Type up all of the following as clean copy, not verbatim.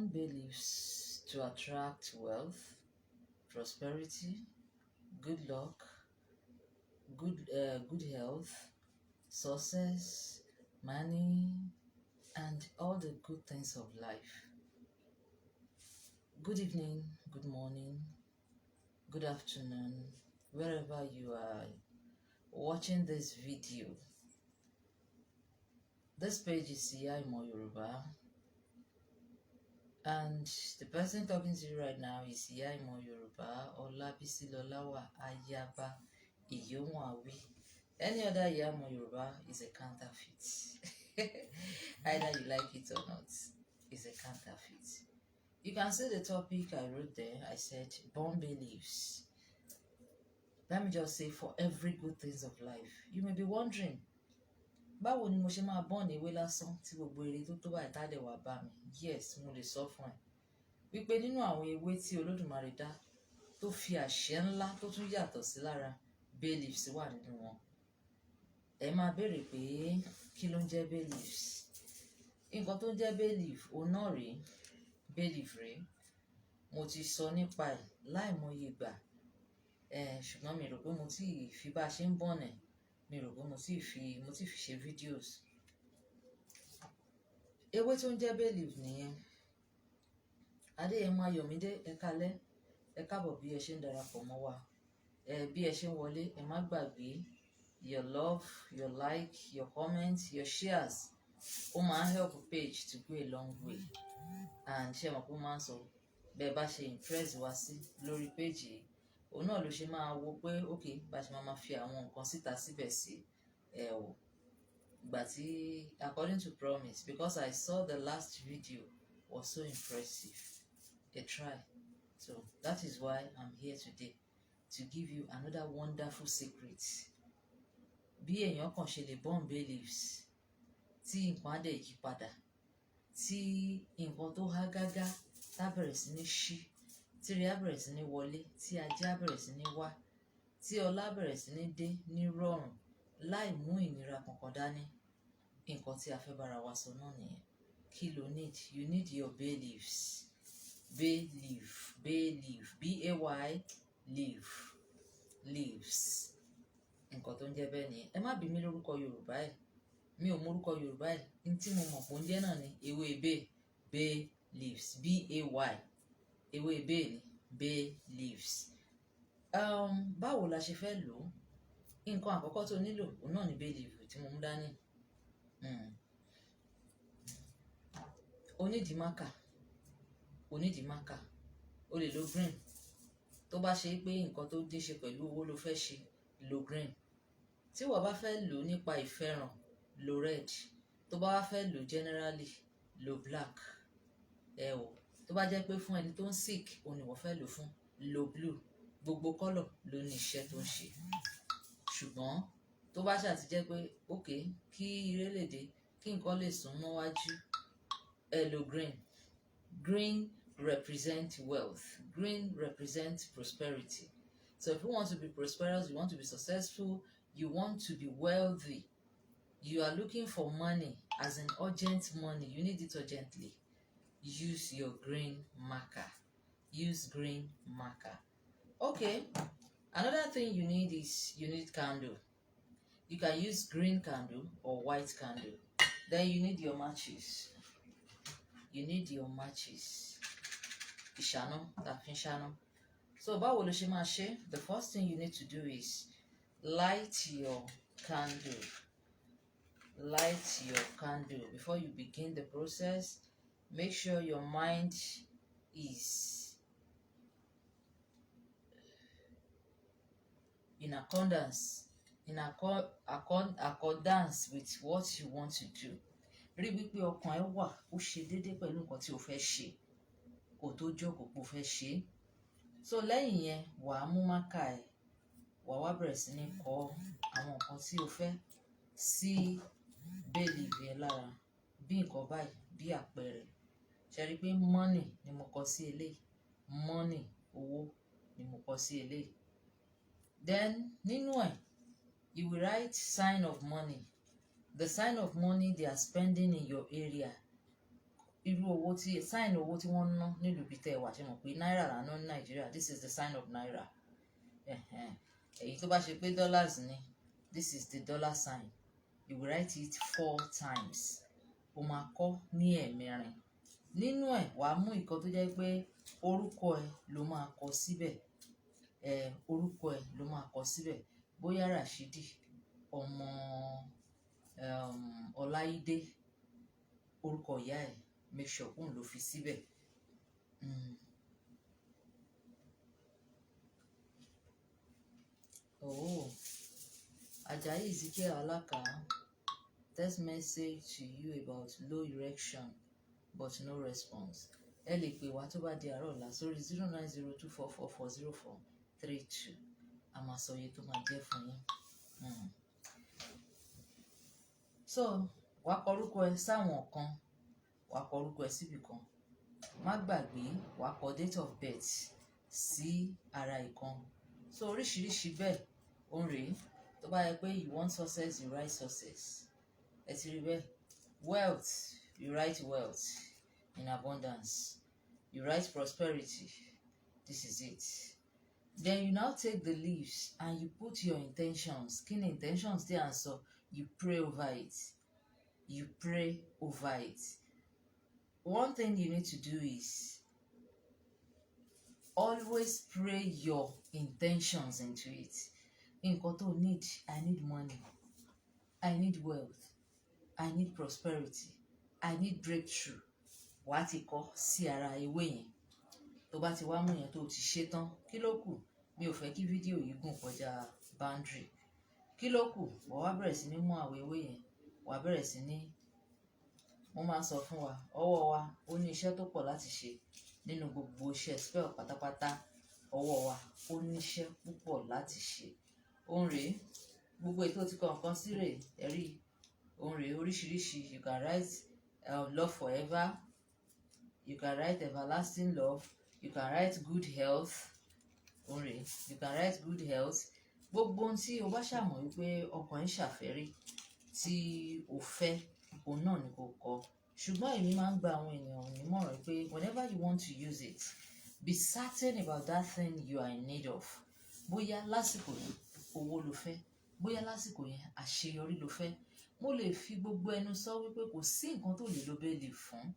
7 beliefs to attract wealth, prosperity, good luck, good health, success, money, and all the good things of life. Good evening, good morning, good afternoon, wherever you are watching this video. This page is Iya Imo Yoruba, and the person talking to you right now is Iya Imo Yoruba Olabisi Lolawa Ayaba Iyonwawi. Any other Iya Imo Yoruba is a counterfeit. Either you like it or not, it's a counterfeit. You can see the topic I wrote there. I said born beliefs. Let me just say, for every good things of life. You may be wondering, báwo ni mo ṣe máa born ewé lásán tí gbogbo èrè tó báyìí tá dẹ̀ wá bá mi? Yes, mo lè sọ fún ẹ wípé nínú àwọn ewé tí Olódùmarè dá tó fi àṣẹ ńlá tó tún yàtọ̀ sí lára, beliefs wà nínú wọn. Ẹ máa béèrè pé kí ló ń jẹ́ beliefs? Nǹkan tó ń jẹ́ belief òun náà rèé, belief rèé. Mo ti sọ nípa ẹ̀ láìmọye ìgbà, ṣùgbọ́n mi rò pé mo ti fi bá a ṣe ń bọ̀nẹ̀, mi rò pé mo ti fi ṣe videos. Ewé tó ń jẹ́ belief nìyẹn. Adéyẹmọ Ayọ̀mídé, ẹ káalẹ́, ẹ káàbọ̀ bí ẹ ṣe ń darapọ̀ mọ́ wa. Bí ẹ ṣe ń wọlé, ẹ má gbàgbé your love, your like, your comments, your shares. Ó máa ń help page to go a long way. And ṣé mo kó máa ń sọ bẹ́ẹ̀ bá ṣe impress wá sí lórí page yìí, òun náà ló ṣe máa wo pé okay, bá ṣe máa fi àwọn nǹkan síta síbẹ̀ sí o. Ìgbà tí according to promise, because I saw the last video was so impressive, a try. So that is why I'm here today to give you another wonderful secret. Bí èèyàn kàn ṣe lè born beliefs tí nǹkan á dẹ̀ yí padà, tí nǹkan tó há gágá tá bẹ̀rẹ̀ sí ní ṣí, tí ire á bẹ̀rẹ̀ sí ní wọlé, tí ajé á bẹ̀rẹ̀ sí ní wá, tí ọlá bẹ̀rẹ̀ sí ní dé ní rọ̀rùn láì mú ìnira kankan dání. Nǹkan tí a fẹ́ bára wa sọ náà nìyẹn. Kí lo need? You need your beliefs. Belief, B-A-Y, leaf, leaves. Nǹkan tó ń jẹ́ bẹ́ẹ̀ nìyẹn. Ẹ má bí mi lórúkọ Yorùbá ẹ̀. Mi ò mọ orúkọ Yorùbá ẹ̀. Ní tí mo mọ̀ pé ó ń jẹ́ náà ni ewé bay leaves, B-A-Y. Ewé bay ni bay leaves. Báwo la ṣe fẹ́ lò ó? Nǹkan àkọ́kọ́ tó nílò òun náà ni bay leaf tí mo mú dání. Onídìí mákà, o lè lo green. Tó bá ṣe pé nǹkan tó dín ṣe pẹ̀lú owó ló fẹ́ ṣe, lo green. Tí wọ́n bá fẹ́ lò nípa ìfẹ́ràn, lo red. Tó bá wá fẹ́ lò generally, lo black. Tó bá jẹ́ pé fún ẹni tó ń sick òun ni wọ́n fẹ́ lò fún, lo blue. Gbogbo color ló ní iṣẹ́ tó ń ṣe. Ṣùgbọ́n tó bá ṣàti jẹ́ pé okay, kí ire lè dé, kí nǹkan lè sún mọ́ wájú, lo green. Green represents wealth. Green represents prosperity. So if you want to be prosperous, you want to be successful, you want to be wealthy, you are looking for money, as in urgent money, you need it urgently, use your green marker. Use green marker. Okay. Another thing you need is you need candle. You can use green candle or white candle. Then you need your matches. Ìṣáná, tàfin ṣáná. So báwo ló ṣe máa ṣe? The first thing you need to do is light your candle. Light your candle. Before you begin the process, make sure your mind is in accordance with what you want to do. Rí wípé ọkàn ẹ wà ó ṣe déédéé pẹ̀lú nǹkan tí o fẹ́ ṣe, kò tó jókòó pé o fẹ́ ṣe. So lẹ́yìn yẹn, wàá mú mákà ẹ̀, wàá wá bẹ̀rẹ̀ sí ní kọ àwọn nǹkan tí o fẹ́ sí belief yẹn lára. Bí nǹkan báyìí, bí àpẹẹrẹ. Ṣé rí pé money ni mo kọ sí eléyìí? Money, owó ni mo kọ sí eléyìí. Then nínú ẹ̀, you will write sign of money. The sign of money they are spending in your area. irú owó tí sign owó tí wọ́n ń ná nílùú ibi tẹ́ ẹ wà ṣe mọ̀ pé náírà là ń ná ní Nàìjíríà, this is the sign of naira. Èyí tó bá ṣe pé dollars ni, this is the dollar sign. You will write it 4 times. O máa kọ ní ẹ̀mẹrin. Nínú ẹ̀ wàá mú ìkan tó jẹ́ pé orúkọ ẹ ló máa kọ síbẹ̀. Orúkọ ẹ ló máa kọ síbẹ̀. Bóyá Rashidi ọmọ Ọláídé, orúkọ ìyá ẹ̀, make sure òun ló fi síbẹ̀. Ajayi Ezekiel Alaka, text message to you about low erection but no response. Ẹ lè pè wá tó bá di àárọ̀ ọ̀la sórí 09024440432. A máa sọ iye tó máa jẹ́ fún yín. So wàá kọ orúkọ ẹ sáwọn kan, wàá kọ orúkọ ẹ síbì kan. Má gbàgbé wàá kọ date of birth sí ara ìkan. So oríṣiríṣi bẹ́ẹ̀ ó ń rèé. Tó bá yẹ pé you want success, you write success. Ẹ ti rí bẹ́ẹ̀. Wealth, you write wealth in abundance. You write prosperity. This is it. Then you now take the leaves and you put your intentions. Kí ni intentions tí à ń sọ? You pray over it. You pray over it. One thing you need to do is always pray your intentions into it. Nǹkan tó need, I need money. I need wealth. I need prosperity. I need breakthrough. Wàá ti kọ sí ara ewé yẹn. Tó bá ti wá mú yẹn tó ti ṣe tán, kí ló kù? Mi ò fẹ́ kí fídíò yìí gùn kọjá boundary. Kí ló kù? Wàá bẹ̀rẹ̀ sí ní mú àwọn ewé yẹn. Wàá bẹ̀rẹ̀ sí ní, mo máa ń sọ fún wa, ọwọ́ wa ó ní iṣẹ́ tó pọ̀ láti ṣe nínú gbogbo iṣẹ́ spell pátápátá. Ọwọ́ wa ó ní iṣẹ́ púpọ̀ láti ṣe. Òun rèé, gbogbo ètò tí kọ̀ọ̀kan sí rèé, ẹ̀rí. Òun rèé oríṣiríṣi. You can write love forever. You can write everlasting love. You can write good health. Òun rèé, you can write good health. Gbogbo ohun tí o bá ṣàmọ̀ wípé ọkàn ń ṣàfẹ́rí tí o fẹ́, òun náà ni kò kọ. Ṣùgbọ́n èmi máa ń gba àwọn ènìyàn nímọ̀ràn pé whenever you want to use it, be certain about that thing you are in need of. Bóyá lásìkò yẹn owó ló fẹ́, bóyá lásìkò yẹn àṣeyọrí ló fẹ́. Mo lè fi gbogbo ẹnu sọ wípé kò sí nǹkan tó lè lo bẹ́ẹ̀lì fún.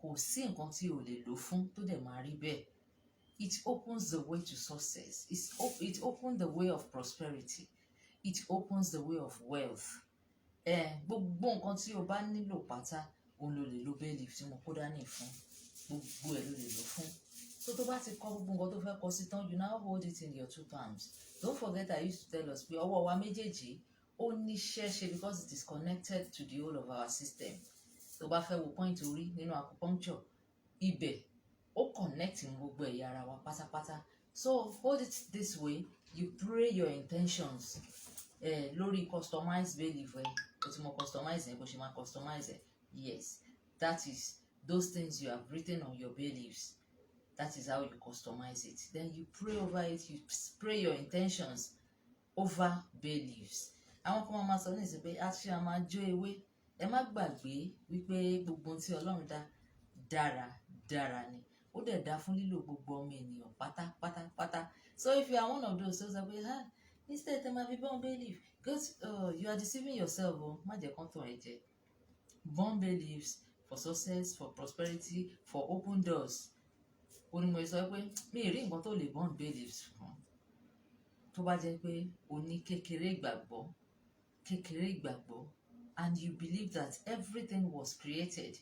Kò sí nǹkan tí o lè lò fún tó dẹ̀ máa rí bẹ́ẹ̀. It opens the way to success. It opens the way of prosperity. It opens the way of wealth. Gbogbo nǹkan tí o bá nílò pátá, òun ló lè lo bẹ́ẹ̀lì tí mo kó dání fún. Gbogbo ẹ̀ ló lè lò fún. So tó bá ti kọ gbogbo nǹkan tó fẹ́ kọ sí tán, you now hold it in your 2 palms. Don't forget I used to tell us pé ọwọ́ wa méjèèjì ó ní ṣẹ́ṣe because it is connected to the whole of our system. Tó bá fẹ́ wo point orí nínú acupuncture, ibẹ̀ ó connect ní gbogbo ẹ̀yà ara wa pátápátá. So hold it this way. You pray your intentions lórí customized belief ẹ. O ti mọ customize ẹ bó ṣe máa customize ẹ. Yes, that is those things you have written on your beliefs. That is how you customize it. Then you pray over it. You pray your intentions over beliefs. Àwọn kan máa sọ ní ìsìn pé a ṣe máa jó ewé. Ẹ má gbàgbé wípé gbogbo ohun tí Ọlọ́run dá dára ni. Ó dẹ̀ dá fún lílò gbogbo ọmọ ènìyàn pátápátá. So if you are one of those sọ pé instead ẹ máa fi born belief, because you are deceiving yourself o. Má jẹ́ kán tàn ẹ́ jẹ. Born beliefs for success, for prosperity, for open doors. Ó ní mo sọ pé mi ì rí nǹkan tó lè born beliefs fún. Tó bá jẹ́ pé o ní kékeré ìgbàgbọ́, and you believe that everything was created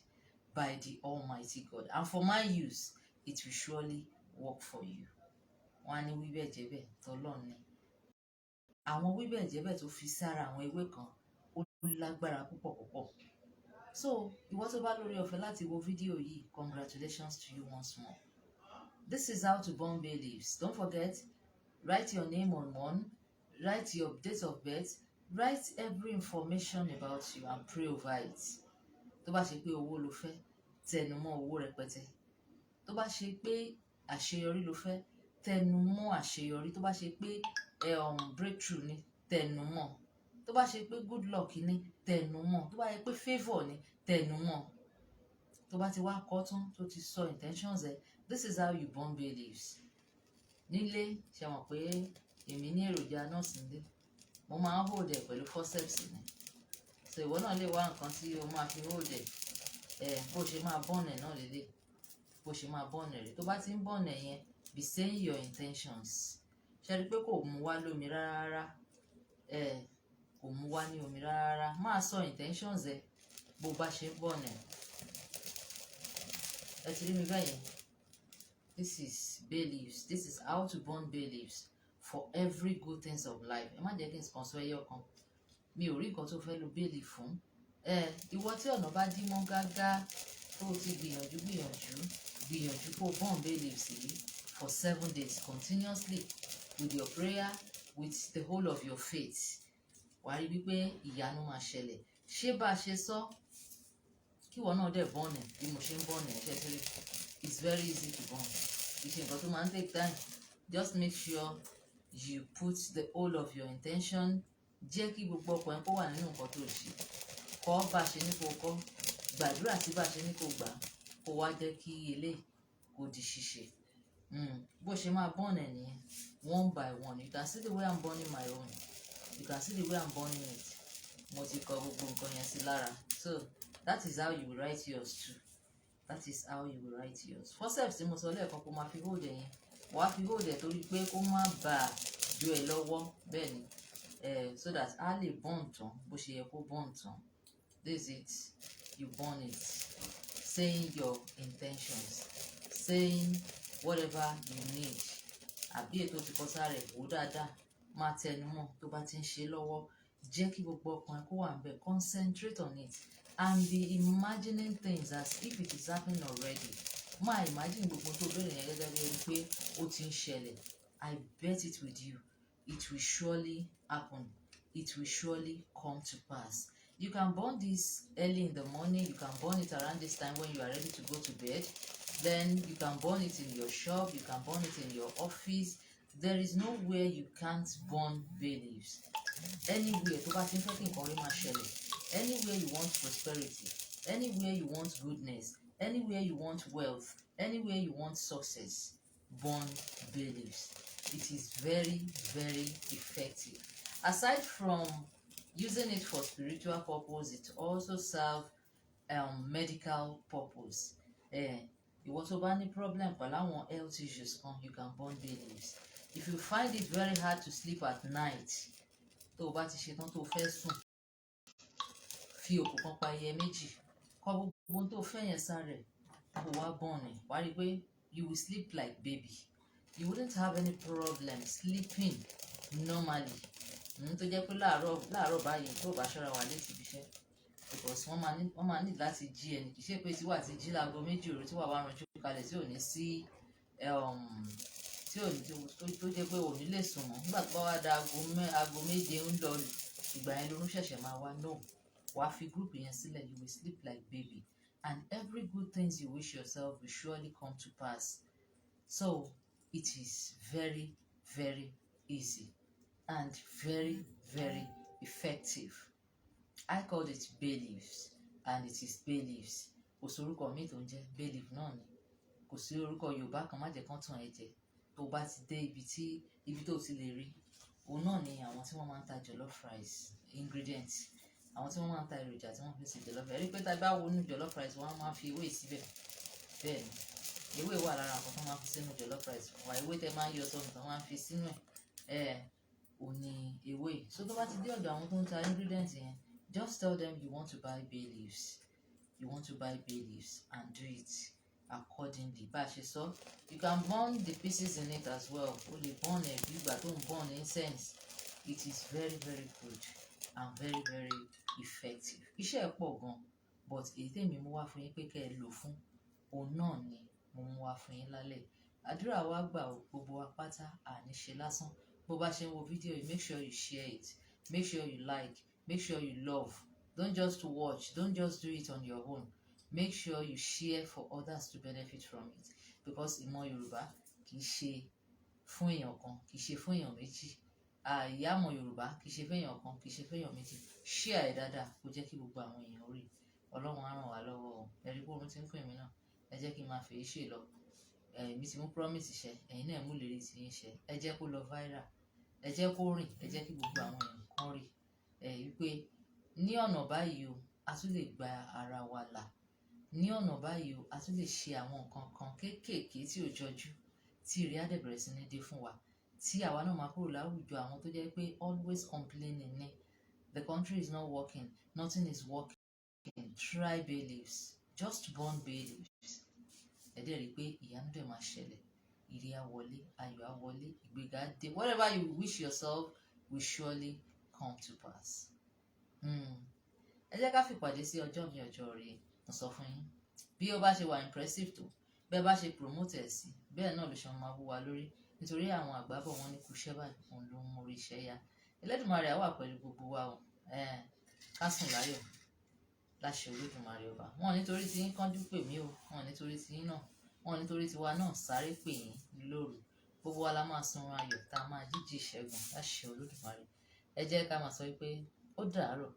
by the Almighty God, and for my use, it will surely work for you. Wọ́n á ní wíbẹ̀ jẹ́bẹ̀ tọ́lọ́run ni. Àwọn wíbẹ̀ jẹ́bẹ̀ tó fi sára àwọn ewé kan ó lágbára púpọ̀. So ìwọ tó bá lórí ọ̀fẹ́ láti wo fídíò yìí, congratulations to you once more. This is how to burn bay leaves. Don't forget, write your name on one, write your date of birth, write every information about you and pray over it. Tó bá ṣe pé owó ló fẹ́, tẹnumọ́ owó rẹpẹtẹ. Tó bá ṣe pé àṣeyọrí ló fẹ́, tẹnumọ́ àṣeyọrí. Tó bá ṣe pé breakthrough ni, tẹnumọ́. Tó bá ṣe pé good luck ni, tẹnumọ́. Tó bá ṣe pé favour ni, tẹnumọ́. tó bá ti wá kọ́ tán tó ti sọ intentions ẹ, this is how you burn bay leaves. Nílé ṣe mọ̀ pé èmi ní èròjà nọ́ọ̀sì nílé, mo máa ń hold ẹ̀ pẹ̀lú forceps ni, so ìwọ náà lè wá nǹkan tí o máa fi hold ẹ̀ bó ṣe máa burn ẹ̀ náà lélẹ̀, bó ṣe máa burn ẹ̀ rẹ̀. Tó bá ti ń burn ẹ̀ yẹn, be saying your intentions. Ṣe rí pé kò mú wá lómi rárá, kò mú wá ní omi rárá. Máa sọ intentions ẹ bó bá ṣe burn ẹ̀. Ẹ ti rí mi bẹ́yẹn. This is bay leaves. This is how to burn bay leaves for every good things of life. Ẹ má jẹ́ kí n kàn sọ ẹyọ kan. Mi ò rí nǹkan tó fẹ́ lo bay leaf fún. Ìwọ tí ọ̀nà bá dí mọ́ gágá tó ti gbìyànjú kó burn bay leaves yìí for 7 days continuously with your prayer, with the whole of your faith. Wà á rí wípé ìyanu máa ṣẹlẹ̀. Ṣé bá a ṣe sọ kí ìwọ náà dẹ̀ burn ẹ̀ bí mo ṣe ń burn ẹ̀ ṣe ti rí? It's very easy to burn. Ìṣe nǹkan tó máa ń take time. Just make sure you put the whole of your intention. Jẹ́ kí gbogbo ọkàn ẹ kó wà nínú nǹkan tó ṣe. Kọ́ bá ṣe ní kó kọ́, gbàdúrà tí bá ṣe ní kó gbà, kó wá jẹ́ kí eléyìí kó di ṣíṣe. Bó ṣe máa burn ẹ̀ nìyẹn, one by one. You can see the way I'm burning my own. You can see the way I'm burning it. Mo ti kọ gbogbo nǹkan yẹn sí lára. So that is how you will write yours too. That is how you will write yours. Forceps tí mo sọ lẹ́ẹ̀kan kó máa fi hold ẹ̀ yẹn. Wàá fi hold ẹ̀ torí pé kó má bàa jó ẹ lọ́wọ́ bẹ́ẹ̀ ni. So that a lè burn tán bó ṣe yẹ kó burn tán. This is it. You burn it. Saying your intentions. Saying whatever you need. Àbí ètò ti kọ sáré wò dáadáa. Máa tẹnu mọ́ tó bá ti ń ṣe lọ́wọ́. Jẹ́ kí gbogbo ọkàn ẹ kó wà níbẹ̀. Concentrate on it. And be imagining things as if it is happening already. Máa imagine gbogbo tó bẹ̀rẹ̀ yẹn gẹ́gẹ́ bí ẹni pé ó ti ń ṣẹlẹ̀. I bet it with you. It will surely happen. It will surely come to pass. You can burn this early in the morning. You can burn it around this time when you are ready to go to bed. Then you can burn it in your shop. You can burn it in your office. There is nowhere you can't burn bay leaves. Anywhere tó bá ti ń fẹ́ kí nǹkan rí máa ṣẹlẹ̀. Anywhere you want prosperity. Anywhere you want goodness. Anywhere you want wealth. Anywhere you want success. Burn bay leaves. It is very, very effective. Aside from using it for spiritual purpose, it also serves medical purpose. Ìwọ tó bá ní problem pẹ̀lú àwọn health issues kan, you can burn bay leaves. If you find it very hard to sleep at night, tó o bá ti ṣetán tó o fẹ́ sùn, fi òkú kan pa ẹyẹ méjì, kọ gbogbo tó o fẹ́ yẹn sáré, kó wá burn ẹ̀. Wàá rí pé you will sleep like baby. You wouldn't have any problem sleeping normally. Tó jẹ́ pé láàárọ̀ báyìí tó bá ṣọ́ra wà létí ibi iṣẹ́, because wọ́n máa ní láti jí ẹni. Kì í ṣe pé tí wà ti jí láago 2 òru tí wà wá ranjú kalẹ̀ tí ò ní sí tí ò ní tó jẹ́ pé ò ní lè sùn mọ́. Nígbà tó bá wá da aago 7 ń lọ lù, ìgbà yẹn lórun ṣẹ̀ṣẹ̀ máa wá. No, wàá fi group yẹn sílẹ̀. You will sleep like baby, and every good things you wish yourself will surely come to pass. So it is very, very easy and very, very effective. I called it bay leaves, and it is bay leaves. Kò sí orúkọ mi tó ń jẹ́ bay leaf náà ni. Kò sí orúkọ Yorùbá kan, má jẹ́ kán tàn ẹ́ jẹ. Tó bá ti dé ibi tó ti lè rí, òun náà ni àwọn tí wọ́n máa ń ta jollof rice ingredients. Àwọn tí wọ́n máa ń ta èròjà tí wọ́n fi ṣe jollof rice. Rí pé tá a bá wo inú jollof rice, wọ́n máa ń fi ewé síbẹ̀. Bẹ́ẹ̀ ni, ewé wà lára nǹkan tó máa ń fi sínú jollof rice. Wà ewé tẹ máa ń yọ sọ́nù tó máa ń fi sínú ẹ̀. Òní ewé. So tó bá ti dé ọ̀dọ̀ àwọn tó ń ta ingredients yẹn, just tell them you want to buy bay leaves. You want to buy bay leaves and do it accordingly. Bá a ṣe sọ, you can burn the pieces in it as well. O lè burn ẹ̀ bí ìgbà tó ń burn incense. It is very, very good and very, very effective. Iṣẹ́ ẹ̀ pọ̀ gan, but èyí tèmi mú wá fún yín pé kẹ́ ẹ lò fún, òun náà ni mo mú wá fún yín lálẹ́. Àdúrà wa gbà gbogbo wa pátá àní ṣe lásán. Bó bá ṣe ń wo fídíò yìí, make sure you share it. Make sure you like. Make sure you love. Don't just watch. Don't just do it on your own. Make sure you share for others to benefit from it. Because ìmọ̀ Yorùbá kì í ṣe fún èèyàn kan, kì í ṣe fún èèyàn méjì. Ìyámọ̀ Yorùbá kì í ṣe fún èèyàn kan, kì í ṣe fún èèyàn méjì. Share ẹ̀ dáadáa kó jẹ́ kí gbogbo àwọn èèyàn rí. Ọlọ́run á ràn wá lọ́wọ́ o. Ẹ rí pé oorun ti ń pè mí náà, ẹ jẹ́ kí n máa fèé ṣe lọ. Mi ti mú promise ṣẹ, ẹ̀yin náà mú ìlérí tí yín ṣẹ. Ẹ jẹ́ kó lọ viral, ẹ jẹ́ kó rìn, ẹ jẹ́ kí gbogbo àwọn èèyàn kan rí. Wípé ní ọ̀nà báyìí o a tún lè gba ara wa là, ní ọ̀nà báyìí o a tún lè ṣe àwọn nǹkan kan kéékèèké tí ò jọjú, tí ire á dẹ̀ bẹ̀rẹ̀ sí ní dé fún wa, tí àwa náà máa kúrò láwùjọ àwọn tó jẹ́ pé always complaining ni. The country is not working, nothing is working. Try bay leaves, just burn bay leaves. Ẹ dẹ̀ rí pé ìyanu dẹ̀ máa ṣẹlẹ̀, ire á wọlé, ayọ̀ á wọlé, ìgbéga á dé. Whatever you wish yourself will surely come to pass. Ẹ jẹ́ ká fìpàdé sí ọjọ́ mi ọjọ́ rẹ̀. Mo sọ fún yín, bí ó bá ṣe wà impressive tó, bẹ́ẹ̀ bá ṣe promote ẹ̀ sí, bẹ́ẹ̀ náà ló ṣe máa wú wa lórí. Nítorí àwọn àgbà bọ̀ wọ́n ní kú iṣẹ́ báyìí, òun ló ń mú orí iṣẹ́ yá. Ẹlẹ́dùmarè á wà pẹ̀lú gbogbo wa o. Ká sùn láyọ̀ láṣẹ Olódùmarè ọba. Wọn nítorí tí yín kánjú pè mí o, wọn nítorí tí yín náà, wọn nítorí tiwa náà sáré pè yín lóru. Gbogbo wa la máa sunrun ayọ̀ tá a máa jíjí ìṣẹ́gun láṣẹ Olódùmarè. Ẹ jẹ́ ká máa sọ wípé ó dàárọ̀.